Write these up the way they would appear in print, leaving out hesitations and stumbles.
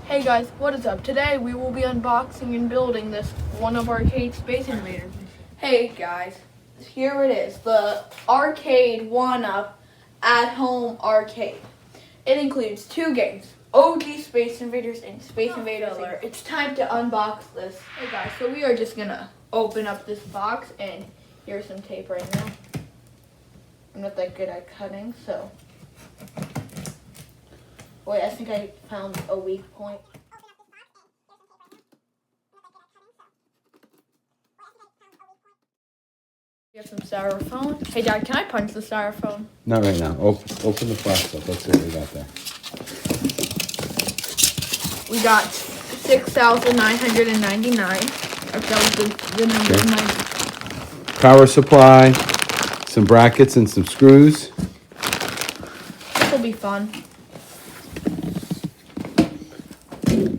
Hey guys, what is up? Today we will be unboxing and building this one-up arcade Space Invaders. Hey guys, here it is, the arcade one-up at-home arcade. It includes two games, OG Space Invaders and Space Invaders Alert. It's time to unbox this. Hey guys, so we are just gonna open up this box, and here's some tape right now. I'm not that good at cutting, so... Wait, I think I found a weak point. We have some styrofoam. Hey Dad, can I punch the styrofoam? Not right now. Open the box up. Let's see what we got there. We got 6,999. That was the number of my... Power supply, some brackets and some screws. This will be fun.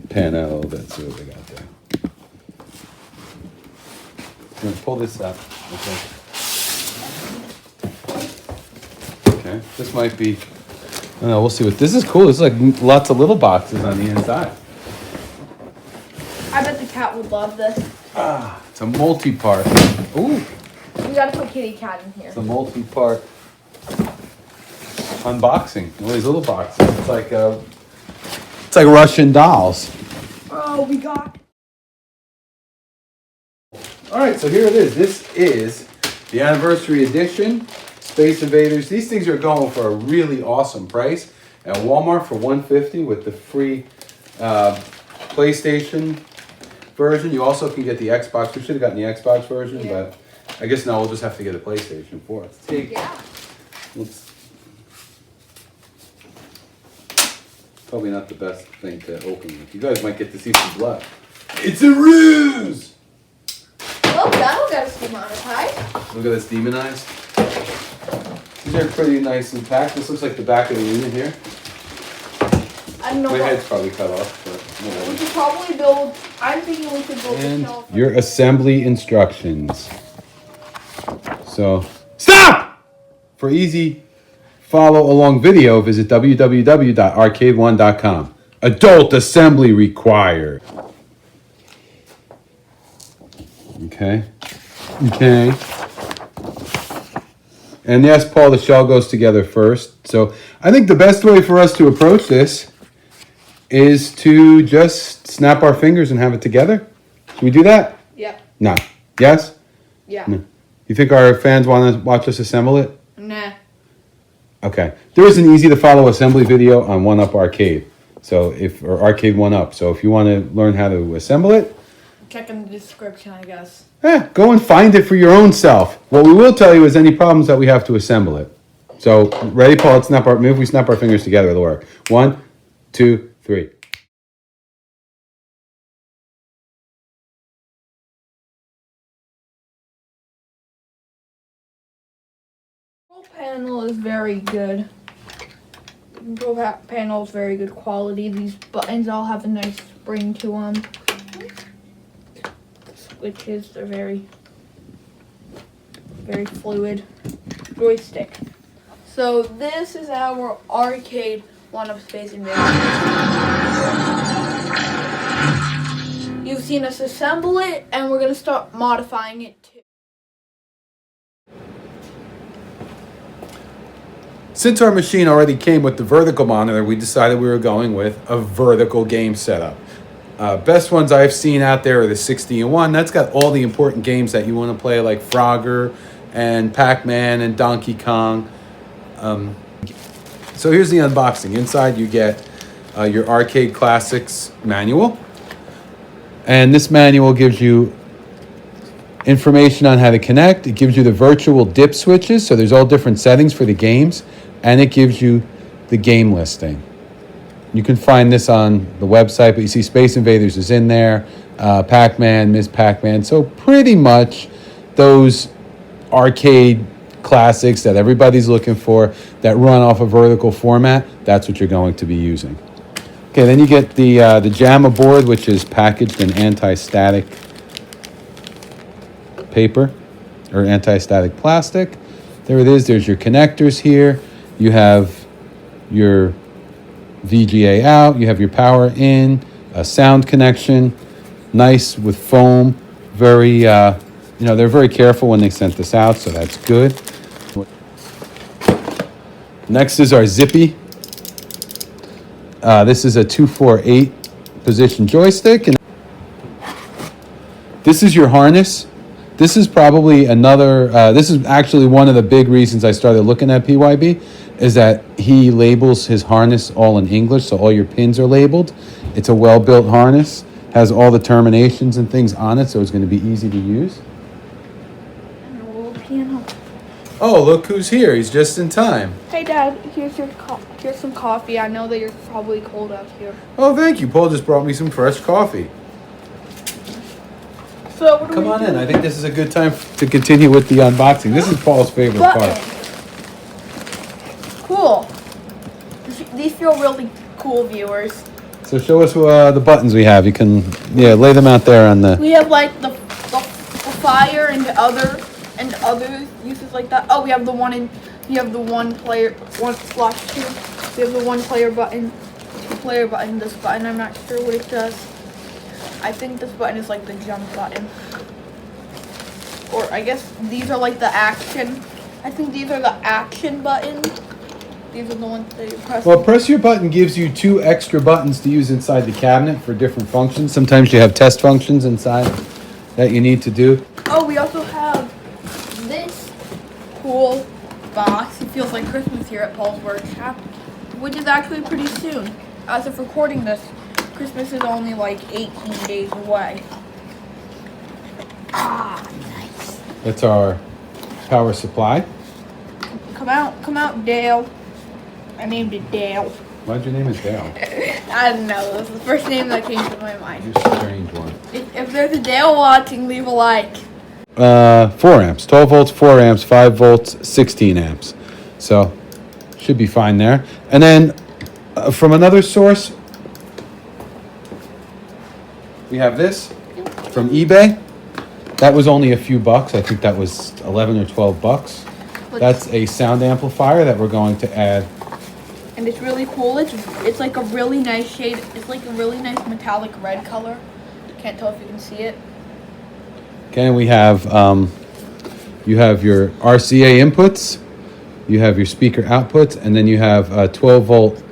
Pan out a little bit, see what we got there. I'm gonna pull this up. Okay, this might be, I don't know, we'll see what, this is cool. This is like lots of little boxes on the inside. I bet the cat would love this. It's a multi-part. Ooh. We gotta put kitty cat in here. It's a multi-part unboxing. All these little boxes. It's like Russian dolls. Oh, we got... All right, so here it is. This is the anniversary edition Space Invaders. These things are going for a really awesome price at Walmart for $150 with the free PlayStation version. You also can get the Xbox. We should have gotten the Xbox version, but I guess now we'll just have to get a PlayStation 4. Probably not the best thing to open with. You guys might get to see some blood. It's a ruse! Well, that'll get us demonetized. Look at this demonized. These are pretty nice and packed. This looks like the back of the unit here. I don't know. My head's probably cut off, but whatever. We could probably build... I'm thinking we could build And a shelf. your assembly instructions. So, stop! For easy follow-along video, visit www.arcade1.com. Adult assembly required. Okay. And yes, Paul, the shell goes together first. So I think the best way for us to approach this is to just snap our fingers and have it together. Can we do that? Yep. No. Yes? Yeah. No. You think our fans want to watch us assemble it? Nah. Okay. There is an easy to follow assembly video on 1UP Arcade. Or Arcade 1UP. So if you want to learn how to assemble it, Check in the description, I guess. go and find it for your own self. What we will tell you is any problems that we have to assemble it. So, ready, Paul? Let's snap if we snap our fingers together, it'll work. 1, 2, 3. Control panel is very good. The control panel is very good quality. These buttons all have a nice spring to them. Switches, they're very fluid. Joystick. So this is our arcade one-up Space Invaders. You've seen us assemble it, and we're gonna start modifying it too. Since our machine already came with the vertical monitor, we decided we were going with a vertical game setup. Best ones I've seen out there are the 60-in-1. That's got all the important games that you want to play, like Frogger and Pac-Man and Donkey Kong. So here's the unboxing. Inside you get your Arcade Classics manual. And this manual gives you information on how to connect. It gives you the virtual dip switches, so there's all different settings for the games. And it gives you the game listing. You can find this on the website, but you see Space Invaders is in there, Pac-Man, Ms. Pac-Man. So pretty much those arcade classics that everybody's looking for that run off a vertical format, that's what you're going to be using. Okay, then you get the Jamma board, which is packaged in anti-static paper or anti-static plastic. There it is. There's your connectors here. You have your VGA out, you have your power in, a sound connection, nice with foam. Very, they're very careful when they sent this out, so that's good. Next is our Zippy. This is a 248 position joystick, and this is your harness. This is probably another, this is actually one of the big reasons I started looking at PYB, is that he labels his harness all in English, so all your pins are labeled. It's a well-built harness, has all the terminations and things on it, so it's going to be easy to use. And a little piano. Oh, look who's here. He's just in time. Hey, Dad, here's some coffee. I know that you're probably cold out here. Oh, thank you. Paul just brought me some fresh coffee. So what do Come we on do? in. I think this is a good time to continue with the unboxing. This is Paul's favorite part. Cool. These feel really cool, viewers. So show us the buttons we have. You can, lay them out there on the... We have like the fire and other uses like that. Oh, we have the one player 1/2. We have the 1 player button, 2 player button. This button, I'm not sure what it does. I think this button is like the jump button. Or I guess these are like the action. I think these are the action buttons. These are the ones that you press. Well, press your button gives you 2 extra buttons to use inside the cabinet for different functions. Sometimes you have test functions inside that you need to do. Oh, we also have this cool box. It feels like Christmas here at Paul's workshop, which is actually pretty soon. As of recording this, Christmas is only like 18 days away. Ah, nice. That's our power supply. Come out, Dale. I named it Dale. Why'd you name it Dale? I don't know. That was the first name that came to my mind. You're a strange one. If there's a Dale watching, leave a like. 4 amps, 12 volts, 4 amps, 5 volts, 16 amps. So, should be fine there. And then, from another source, we have this from eBay. That was only a few bucks. I think that was 11 or 12 bucks. That's a sound amplifier that we're going to add. And it's really cool. It's like a really nice shade. It's like a really nice metallic red color. Can't tell if you can see it. Okay, and we have, you have your RCA inputs, you have your speaker outputs, and then you have a 12 volt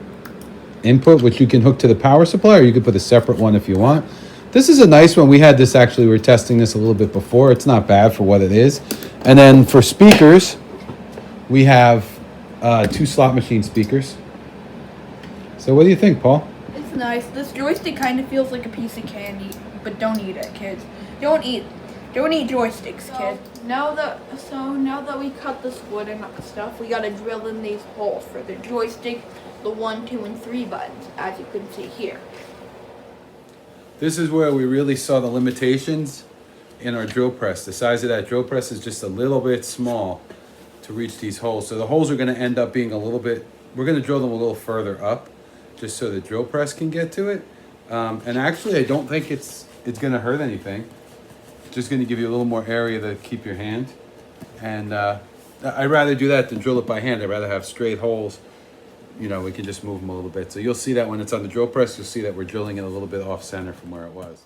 input, which you can hook to the power supply, or you could put a separate one if you want. This is a nice one. We had this actually, we were testing this a little bit before. It's not bad for what it is. And then for speakers, we have 2 slot machine speakers. So what do you think, Paul? It's nice. This joystick kind of feels like a piece of candy, but don't eat it, kids. Don't eat joysticks, kids. Now that we cut this wood and stuff, we gotta drill in these holes for the joystick, the 1, 2, and 3 buttons, as you can see here. This is where we really saw the limitations in our drill press. The size of that drill press is just a little bit small to reach these holes. So the holes are going to end up being a little bit, we're going to drill them a little further up just so the drill press can get to it. And actually, I don't think it's going to hurt anything. It's just going to give you a little more area to keep your hand. And I'd rather do that than drill it by hand. I'd rather have straight holes. You know, we can just move them a little bit. So you'll see that when it's on the drill press, you'll see that we're drilling it a little bit off center from where it was.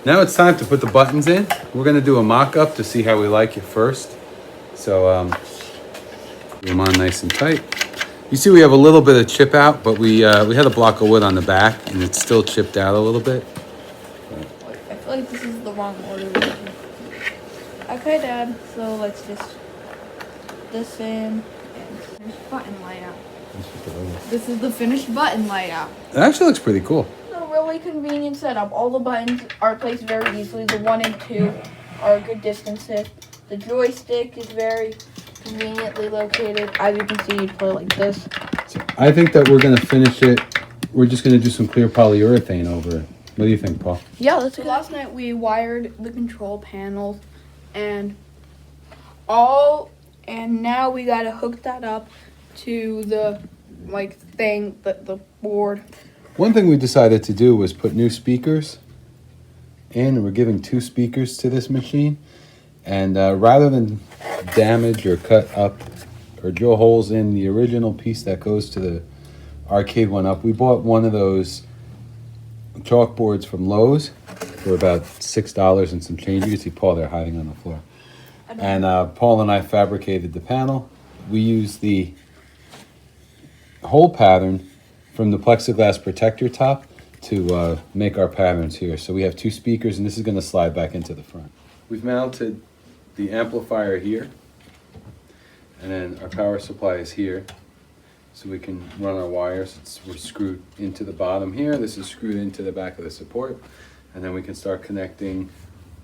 Now it's time to put the buttons in. We're gonna do a mock-up to see how we like it first. So, put them on nice and tight. You see we have a little bit of chip out, but we had a block of wood on the back, and it's still chipped out a little bit. I feel like this is the wrong order. Okay, Dad. So let's just put this in and finished button layout. This is the finished button layout. It actually looks pretty cool. A really convenient setup. All the buttons are placed very easily. The 1 and 2 are good distances. The joystick is very conveniently located. As you can see, you play like this. So I think that we're gonna finish it. We're just gonna do some clear polyurethane over it. What do you think, Paul? Yeah, that's good. Last night we wired the control panels and now we gotta hook that up to the the board. One thing we decided to do was put new speakers in, and we're giving 2 speakers to this machine. And rather than damage or cut up or drill holes in the original piece that goes to the arcade 1-up, we bought one of those chalkboards from Lowe's for about $6 and some change. You can see Paul there hiding on the floor. And Paul and I fabricated the panel. We used the hole pattern from the plexiglass protector top to make our patterns here. So we have 2 speakers, and this is going to slide back into the front. We've mounted the amplifier here, and then our power supply is here, so we can run our wires. We're screwed into the bottom here. This is screwed into the back of the support, and then we can start connecting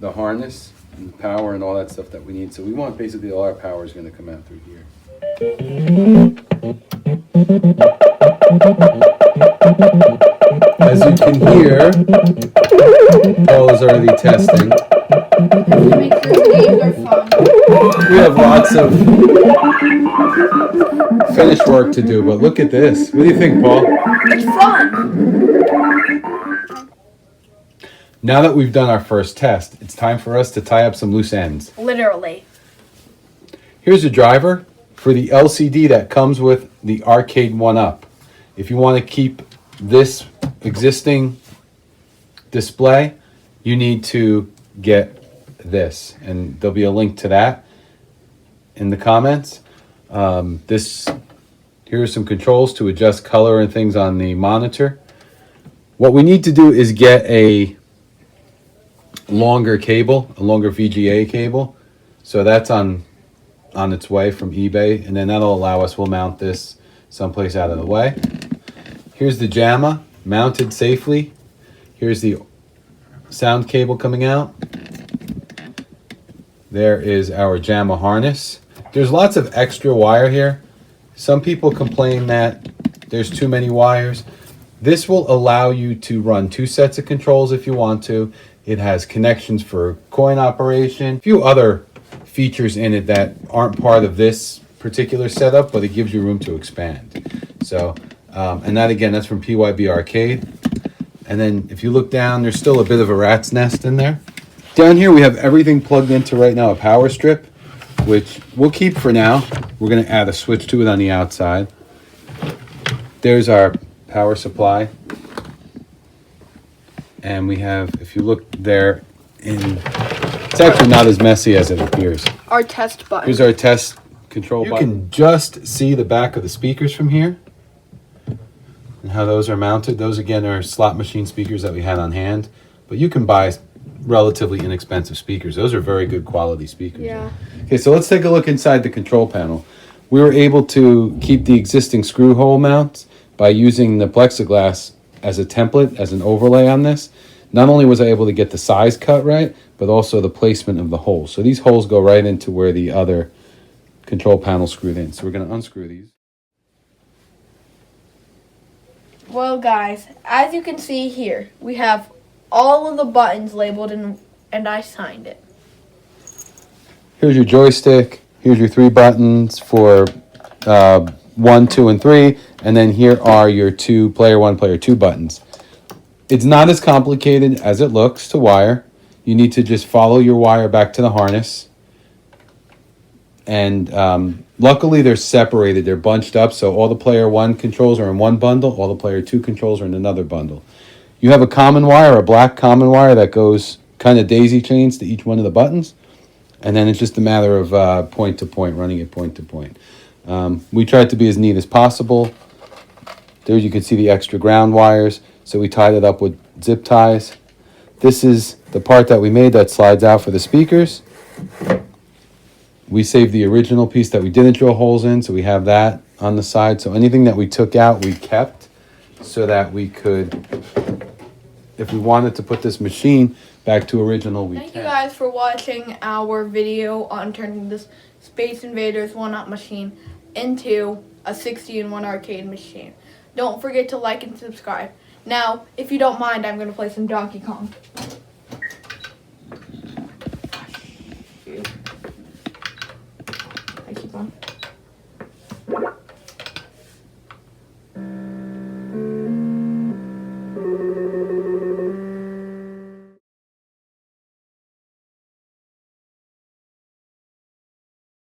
the harness and the power and all that stuff that we need. So we want basically all our power is going to come out through here. As you can hear, Paul is already testing. Make sure the games are fun. We have lots of finished work to do, but look at this. What do you think, Paul? It's fun. Now that we've done our first test, it's time for us to tie up some loose ends. Literally. Here's a driver for the LCD that comes with the Arcade 1-Up. If you want to keep this existing display, you need to get this, and there'll be a link to that in the comments. Here are some controls to adjust color and things on the monitor. What we need to do is get a longer cable, a longer VGA cable. So that's on its way from eBay, and then that'll allow us, we'll mount this someplace out of the way. Here's the Jamma mounted safely. Here's the sound cable coming out. There is our Jamma harness. There's lots of extra wire here. Some people complain that there's too many wires. This will allow you to run 2 sets of controls if you want to. It has connections for coin operation, a few other features in it that aren't part of this particular setup, but it gives you room to expand. So, and that again, that's from PYB Arcade. And then if you look down, there's still a bit of a rat's nest in there. Down here we have everything plugged into right now a power strip, which we'll keep for now. We're going to add a switch to it on the outside. There's our power supply. And we have, if you look there, it's actually not as messy as it appears. Our test button. Here's our test control button. You can just see the back of the speakers from here and how those are mounted. Those again are slot machine speakers that we had on hand, but you can buy relatively inexpensive speakers. Those are very good quality speakers. Yeah. Okay, so let's take a look inside the control panel. We were able to keep the existing screw hole mounts by using the plexiglass as a template, as an overlay on this. Not only was I able to get the size cut right, but also the placement of the holes. So these holes go right into where the other control panel screwed in. So we're going to unscrew these. Well, guys, as you can see here, we have all of the buttons labeled and I signed it. Here's your joystick. Here's your 3 buttons for 1, 2, and 3. And then here are your 2 player 1, player 2 buttons. It's not as complicated as it looks to wire. You need to just follow your wire back to the harness. And luckily they're separated. They're bunched up. So all the player 1 controls are in one bundle. All the player 2 controls are in another bundle. You have a common wire, a black common wire that goes kind of daisy chains to each one of the buttons. And then it's just a matter of point to point, running it point to point. We tried to be as neat as possible. There you can see the extra ground wires. So we tied it up with zip ties. This is the part that we made that slides out for the speakers. We saved the original piece that we didn't drill holes in, so we have that on the side. So anything that we took out, we kept so that we could, if we wanted to put this machine back to original, we can. Thank you guys for watching our video on turning this Space Invaders 1-Up machine into a 60-in-1 arcade machine. Don't forget to like and subscribe. Now, if you don't mind, I'm going to play some Donkey Kong.